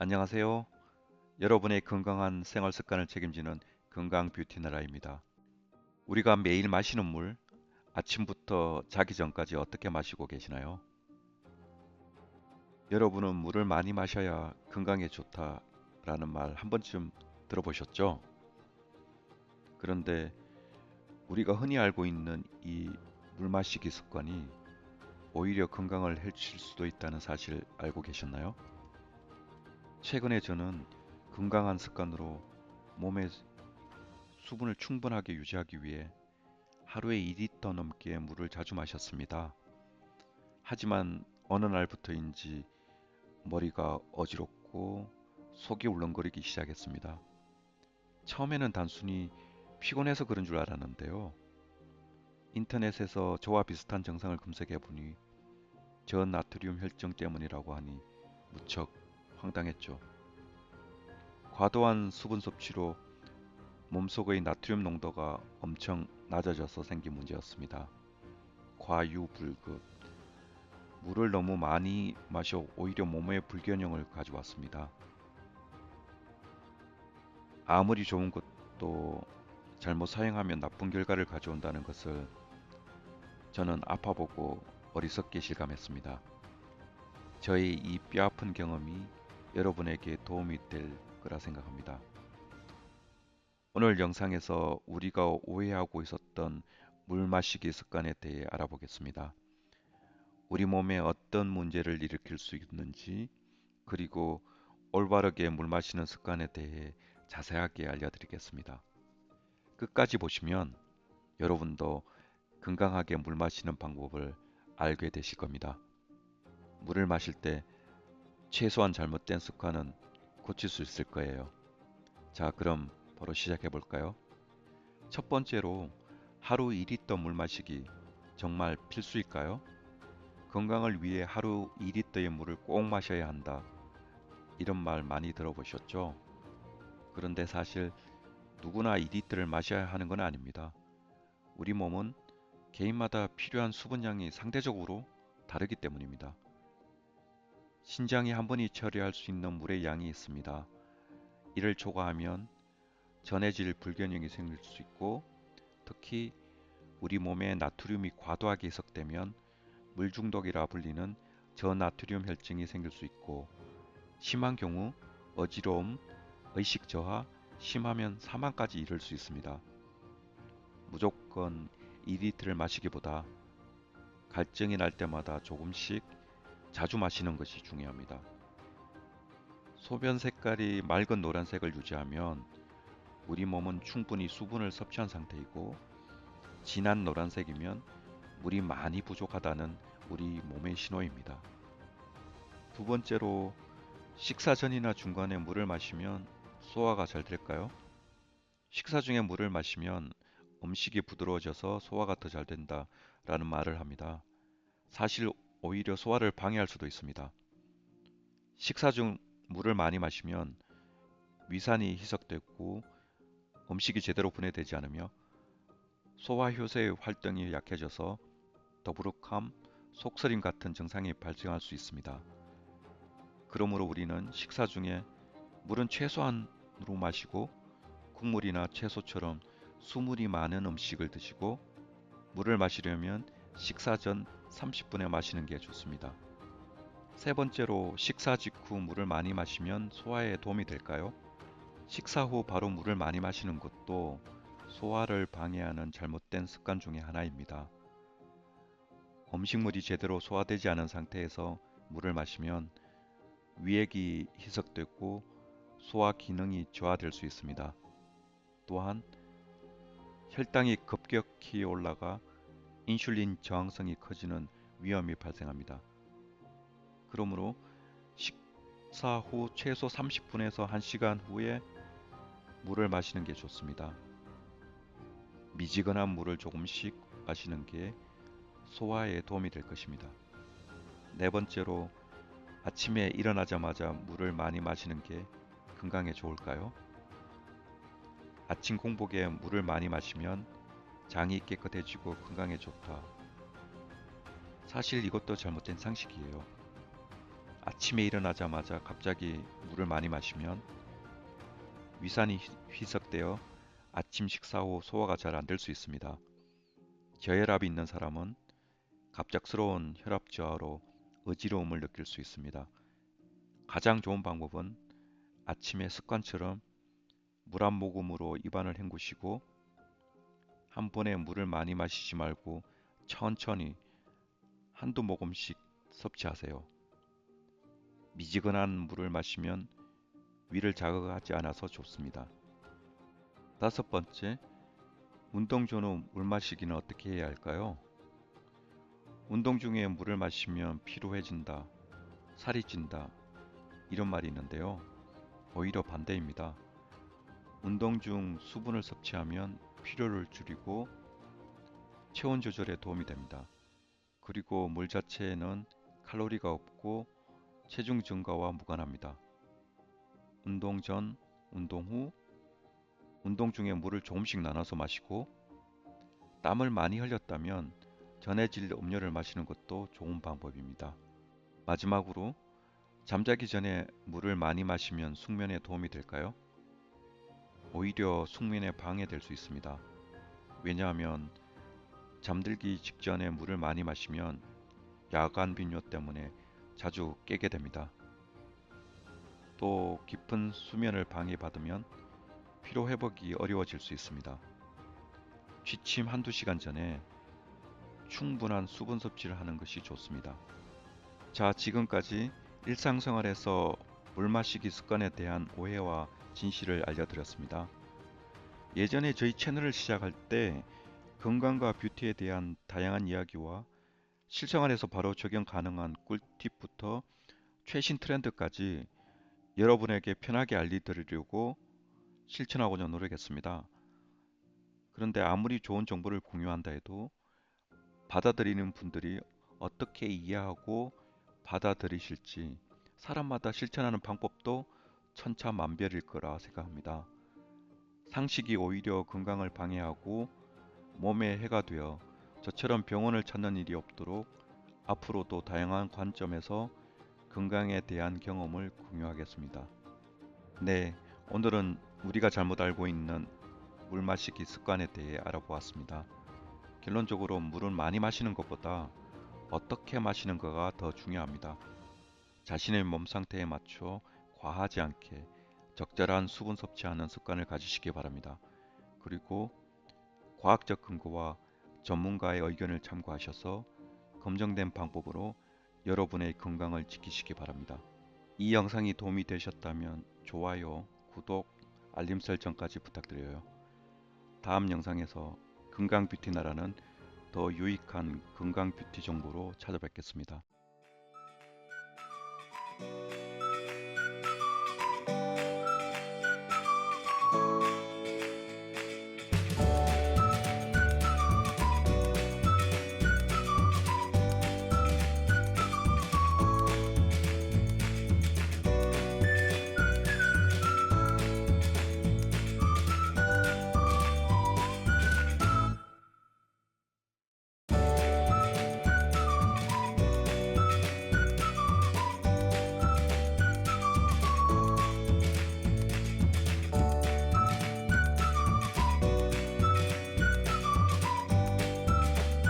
안녕하세요. 여러분의 건강한 생활 습관을 책임지는 건강 뷰티 나라입니다. 우리가 매일 마시는 물, 아침부터 자기 전까지 어떻게 마시고 계시나요? 여러분은 물을 많이 마셔야 건강에 좋다라는 말 한 번쯤 들어보셨죠? 그런데 우리가 흔히 알고 있는 이 물 마시기 습관이 오히려 건강을 해칠 수도 있다는 사실 알고 계셨나요? 최근에 저는 건강한 습관으로 몸에 수분을 충분하게 유지하기 위해 하루에 2리터 넘게 물을 자주 마셨습니다. 하지만 어느 날부터인지 머리가 어지럽고 속이 울렁거리기 시작했습니다. 처음에는 단순히 피곤해서 그런 줄 알았는데요. 인터넷에서 저와 비슷한 증상을 검색해 보니 저나트륨 혈증 때문이라고 하니 무척 황당했죠. 과도한 수분 섭취로 몸속의 나트륨 농도가 엄청 낮아져서 생긴 문제였습니다. 과유불급. 물을 너무 많이 마셔 오히려 몸에 불균형을 가져왔습니다. 아무리 좋은 것도 잘못 사용하면 나쁜 결과를 가져온다는 것을 저는 아파보고 어리석게 실감했습니다. 저의 이 뼈아픈 경험이 여러분에게 도움이 될 거라 생각합니다. 오늘 영상에서 우리가 오해하고 있었던 물 마시기 습관에 대해 알아보겠습니다. 우리 몸에 어떤 문제를 일으킬 수 있는지, 그리고 올바르게 물 마시는 습관에 대해 자세하게 알려드리겠습니다. 끝까지 보시면 여러분도 건강하게 물 마시는 방법을 알게 되실 겁니다. 물을 마실 때 최소한 잘못된 습관은 고칠 수 있을 거예요. 자, 그럼 바로 시작해 볼까요? 첫 번째로 하루 2리터 물 마시기 정말 필수일까요? 건강을 위해 하루 2리터의 물을 꼭 마셔야 한다. 이런 말 많이 들어보셨죠? 그런데 사실 누구나 2리터를 마셔야 하는 건 아닙니다. 우리 몸은 개인마다 필요한 수분량이 상대적으로 다르기 때문입니다. 신장이 한 번에 처리할 수 있는 물의 양이 있습니다. 이를 초과하면 전해질 불균형이 생길 수 있고, 특히 우리 몸에 나트륨이 과도하게 희석되면 물 중독이라 불리는 저나트륨 혈증이 생길 수 있고, 심한 경우 어지러움, 의식 저하, 심하면 사망까지 이를 수 있습니다. 무조건 2리터를 마시기보다 갈증이 날 때마다 조금씩 자주 마시는 것이 중요합니다. 소변 색깔이 맑은 노란색을 유지하면 우리 몸은 충분히 수분을 섭취한 상태이고, 진한 노란색이면 물이 많이 부족하다는 우리 몸의 신호입니다. 두 번째로, 식사 전이나 중간에 물을 마시면 소화가 잘 될까요? 식사 중에 물을 마시면 음식이 부드러워져서 소화가 더 잘 된다라는 말을 합니다. 사실 오히려 소화를 방해할 수도 있습니다. 식사 중 물을 많이 마시면 위산이 희석되고 음식이 제대로 분해되지 않으며 소화 효소의 활동이 약해져서 더부룩함, 속쓰림 같은 증상이 발생할 수 있습니다. 그러므로 우리는 식사 중에 물은 최소한으로 마시고, 국물이나 채소처럼 수분이 많은 음식을 드시고, 물을 마시려면 식사 전 30분에 마시는 게 좋습니다. 세 번째로, 식사 직후 물을 많이 마시면 소화에 도움이 될까요? 식사 후 바로 물을 많이 마시는 것도 소화를 방해하는 잘못된 습관 중에 하나입니다. 음식물이 제대로 소화되지 않은 상태에서 물을 마시면 위액이 희석되고 소화 기능이 저하될 수 있습니다. 또한 혈당이 급격히 올라가 인슐린 저항성이 커지는 위험이 발생합니다. 그러므로 식사 후 최소 30분에서 1시간 후에 물을 마시는 게 좋습니다. 미지근한 물을 조금씩 마시는 게 소화에 도움이 될 것입니다. 네 번째로, 아침에 일어나자마자 물을 많이 마시는 게 건강에 좋을까요? 아침 공복에 물을 많이 마시면 장이 깨끗해지고 건강에 좋다. 사실 이것도 잘못된 상식이에요. 아침에 일어나자마자 갑자기 물을 많이 마시면 위산이 희석되어 아침 식사 후 소화가 잘 안 될 수 있습니다. 저혈압이 있는 사람은 갑작스러운 혈압 저하로 어지러움을 느낄 수 있습니다. 가장 좋은 방법은 아침에 습관처럼 물 한 모금으로 입안을 헹구시고 한 번에 물을 많이 마시지 말고 천천히 한두 모금씩 섭취하세요. 미지근한 물을 마시면 위를 자극하지 않아서 좋습니다. 다섯 번째, 운동 전후 물 마시기는 어떻게 해야 할까요? 운동 중에 물을 마시면 피로해진다, 살이 찐다, 이런 말이 있는데요. 오히려 반대입니다. 운동 중 수분을 섭취하면 피로를 줄이고 체온 조절에 도움이 됩니다. 그리고 물 자체에는 칼로리가 없고 체중 증가와 무관합니다. 운동 전, 운동 후, 운동 중에 물을 조금씩 나눠서 마시고 땀을 많이 흘렸다면 전해질 음료를 마시는 것도 좋은 방법입니다. 마지막으로 잠자기 전에 물을 많이 마시면 숙면에 도움이 될까요? 오히려 숙면에 방해될 수 있습니다. 왜냐하면 잠들기 직전에 물을 많이 마시면 야간 빈뇨 때문에 자주 깨게 됩니다. 또 깊은 수면을 방해받으면 피로 회복이 어려워질 수 있습니다. 취침 한두 시간 전에 충분한 수분 섭취를 하는 것이 좋습니다. 자, 지금까지 일상생활에서 물 마시기 습관에 대한 오해와 진실을 알려드렸습니다. 예전에 저희 채널을 시작할 때 건강과 뷰티에 대한 다양한 이야기와 실생활에서 바로 적용 가능한 꿀팁부터 최신 트렌드까지 여러분에게 편하게 알려드리려고 실천하고자 노력했습니다. 그런데 아무리 좋은 정보를 공유한다 해도 받아들이는 분들이 어떻게 이해하고 받아들이실지 사람마다 실천하는 방법도 천차만별일 거라 생각합니다. 상식이 오히려 건강을 방해하고 몸에 해가 되어 저처럼 병원을 찾는 일이 없도록 앞으로도 다양한 관점에서 건강에 대한 경험을 공유하겠습니다. 네, 오늘은 우리가 잘못 알고 있는 물 마시기 습관에 대해 알아보았습니다. 결론적으로 물은 많이 마시는 것보다 어떻게 마시는 거가 더 중요합니다. 자신의 몸 상태에 맞춰 과하지 않게 적절한 수분 섭취하는 습관을 가지시기 바랍니다. 그리고 과학적 근거와 전문가의 의견을 참고하셔서 검증된 방법으로 여러분의 건강을 지키시기 바랍니다. 이 영상이 도움이 되셨다면 좋아요, 구독, 알림 설정까지 부탁드려요. 다음 영상에서 건강 뷰티 나라는 더 유익한 건강 뷰티 정보로 찾아뵙겠습니다.